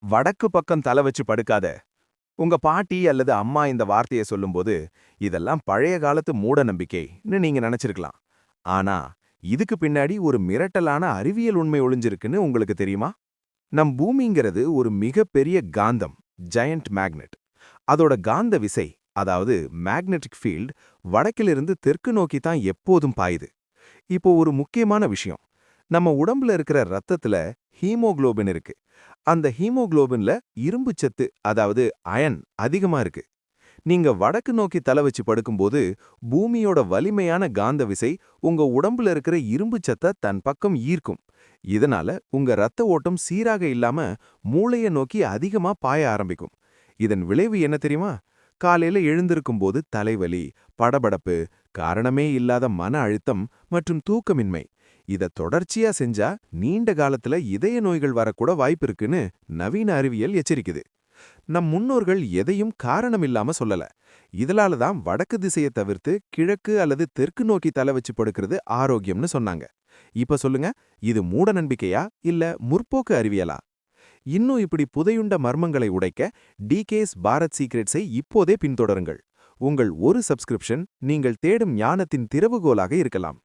வடக்கு பக்கம் தலை வச்சு படுக்காத. உங்க பாட்டி அல்லது அம்மா இந்த வார்த்தைய சொல்லும்போது, இதெல்லாம் பழைய காலத்து மூட நம்பிக்கைன்னு நீங்க நினைச்சிருக்கலாம். ஆனா, இதுக்கு பின்னாடி ஒரு மிரட்டலான அறிவியல் உண்மை ஒளிஞ்சிருக்குன்னு உங்களுக்கு தெரியுமா? நம் பூமிங்கிறது ஒரு மிகப்பெரிய காந்தம், ஜெயண்ட் மேக்னெட். அதோட காந்த விசை, அதாவது மேக்னெட்டிக் ஃபீல்ட், வடக்கிலிருந்து தெற்கு நோக்கி தான் எப்போதும் பாயுது. இப்போ ஒரு முக்கியமான விஷயம். நம்ம உடம்புல இருக்கிற ரத்தத்துல ஹீமோகுளோபின் இருக்கு. அந்த ஹீமோகுளோபின்ல இரும்புச்சத்து, அதாவது அயன் அதிகமா இருக்கு. நீங்க வடக்கு நோக்கி தலை வச்சு படுக்கும்போது, பூமியோட வலிமையான காந்த விசை உங்க உடம்புல இருக்கிற இரும்புச்சத்தை தன் பக்கம் ஈர்க்கும். இதனால உங்க ரத்த ஓட்டம் சீராக இல்லாம மூளைய நோக்கி அதிகமா பாய ஆரம்பிக்கும். இதன் விளைவு என்ன தெரியுமா? காலையில எழுந்திருக்கும்போது தலைவலி, படபடப்பு, காரணமே இல்லாத மன அழுத்தம் மற்றும் தூக்கமின்மை. இத தொடர்ச்சியா செஞ்சா நீண்ட காலத்துல இதய நோய்கள் வரக்கூட வாய்ப்பு இருக்குன்னு நவீன அறிவியல் எச்சரிக்குது. நம் முன்னோர்கள் எதையும் காரணம் இல்லாம சொல்லல. இதனால தான் வடக்கு திசையை தவிர்த்து கிழக்கு அல்லது தெற்கு நோக்கி தலை வச்சு படுக்கிறது ஆரோக்கியம்னு சொன்னாங்க. இப்ப சொல்லுங்க, இது மூட நம்பிக்கையா இல்ல முற்போக்கு அறிவியலா? இன்னும் இப்படி புதையுண்ட மர்மங்களை உடைக்க டிகேஸ் பாரத் சீக்ரெட்ஸை இப்போதே பின்தொடருங்கள். உங்கள் ஒரு சப்ஸ்கிரிப்ஷன் நீங்கள் தேடும் ஞானத்தின் திறவுகோலாக இருக்கலாம்.